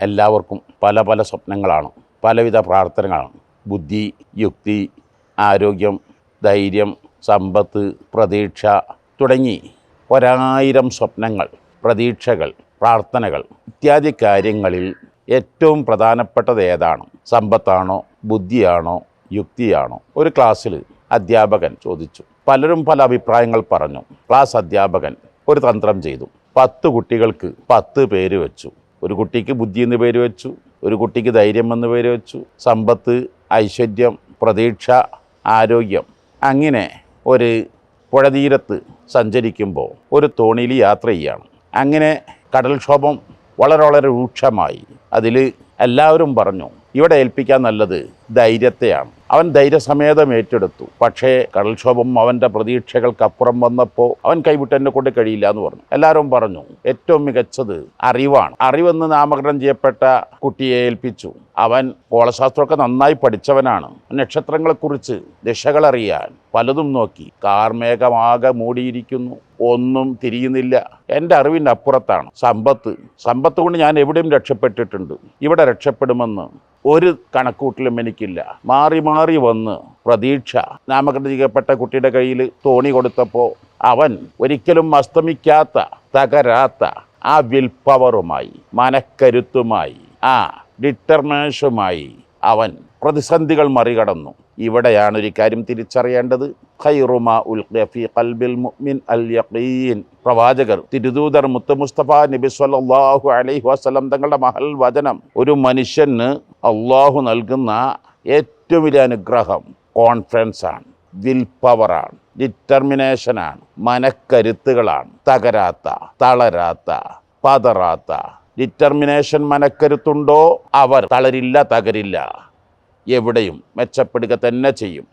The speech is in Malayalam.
എല്ലാവർക്കും പല പല സ്വപ്നങ്ങളാണ്, പലവിധ പ്രാർത്ഥനകളാണ്. ബുദ്ധി, യുക്തി, ആരോഗ്യം, ധൈര്യം, സമ്പത്ത്, പ്രതീക്ഷ തുടങ്ങി 1000 സ്വപ്നങ്ങൾ, പ്രതീക്ഷകൾ, പ്രാർത്ഥനകൾ ഇത്യാദി കാര്യങ്ങളിൽ ഏറ്റവും പ്രധാനപ്പെട്ടത് ഏതാണ്? സമ്പത്താണോ, ബുദ്ധിയാണോ, യുക്തിയാണോ? ഒരു ക്ലാസ്സിൽ അധ്യാപകൻ ചോദിച്ചു. പലരും പല അഭിപ്രായങ്ങൾ പറഞ്ഞു. ക്ലാസ് അധ്യാപകൻ ഒരു തന്ത്രം ചെയ്തു. 10 കുട്ടികൾക്ക് 10 പേര് വെച്ചു. ഒരു കുട്ടിക്ക് ബുദ്ധി എന്ന് പേര് വെച്ചു, ഒരു കുട്ടിക്ക് ധൈര്യം എന്ന് പേര് വെച്ചു, സമ്പത്ത്, ഐശ്വര്യം, പ്രതീക്ഷ, ആരോഗ്യം. അങ്ങനെ ഒരു പുഴതീരത്ത് സഞ്ചരിക്കുമ്പോൾ ഒരു തോണിയിൽ യാത്ര ചെയ്യുകയാണ്. അങ്ങനെ കടൽക്ഷോഭം വളരെ രൂക്ഷമായി. അതിൽ എല്ലാവരും പറഞ്ഞു, ഇവിടെ ഏൽപ്പിക്കാൻ നല്ലത് ധൈര്യത്തെയാണ്. അവൻ ധൈര്യസമേതം ഏറ്റെടുത്തു. പക്ഷേ കടൽക്ഷോഭം അവൻ്റെ പ്രതീക്ഷകൾക്കപ്പുറം വന്നപ്പോൾ അവൻ കൈവിട്ട് എന്നെ കൊണ്ട് കഴിയില്ല എന്ന് പറഞ്ഞു. എല്ലാവരും പറഞ്ഞു ഏറ്റവും മികച്ചത് അറിവാണ്. അറിവെന്ന് നാമകരണം ചെയ്യപ്പെട്ട കുട്ടിയെ ഏൽപ്പിച്ചു. അവൻ ഗോളശാസ്ത്രമൊക്കെ നന്നായി പഠിച്ചവനാണ്. നക്ഷത്രങ്ങളെക്കുറിച്ച് ദിശകളറിയാൻ പലതും നോക്കി. കാർമേഘമാകെ മൂടിയിരിക്കുന്നു, ഒന്നും തിരിയുന്നില്ല. എൻ്റെ അറിവിൻ്റെ അപ്പുറത്താണ് സമ്പത്ത് കൊണ്ട് ഞാൻ എവിടെയും രക്ഷപ്പെട്ടിട്ടുണ്ട്, ഇവിടെ രക്ഷപ്പെടുമെന്ന് ഒരു കണക്കൂട്ടിലും എനിക്കില്ല. മാറി മാറി വന്ന് പ്രതീക്ഷ നാമകരണം ചെയ്യപ്പെട്ട കുട്ടിയുടെ കയ്യിൽ തോണി കൊടുത്തപ്പോൾ അവൻ ഒരിക്കലും അസ്തമിക്കാത്ത, തകരാത്ത ആ വിൽ പവറുമായി, മനക്കരുത്തുമായി, ആ ഡിറ്റർമിനേഷനുമായി അവൻ പ്രതിസന്ധികൾ മറികടന്നു. ഇവിടെയാണ് ഒരു കാര്യം തിരിച്ചറിയേണ്ടത്. ഖൈറുമാ ഉൽഖിയ ഫീ ഖൽബിൽ മുഅ്മിൻ അൽ യഖീൻ. പ്രവാചകർ, തിരുദൂതർ മുത്ത് മുസ്തഫ നബി സല്ലല്ലാഹു അലൈഹി വസല്ലം തങ്ങളുടെ മഹൽ വചനം, ഒരു മനുഷ്യന് അള്ളാഹു നൽകുന്ന ഏറ്റവും വലിയ അനുഗ്രഹം കോൺഫിഡൻസാണ്, വിൽ പവറാണ്, ഡിറ്റർമിനേഷനാണ്, മനക്കരുത്തുകളാണ്. തകരാത്ത, തളരാത്ത, പതറാത്ത ഡിറ്റർമിനേഷൻ, മനക്കരുത്തുണ്ടോ അവർ തളരില്ല, തകരില്ല, എവിടെയും മെച്ചപ്പെടുക തന്നെ ചെയ്യും.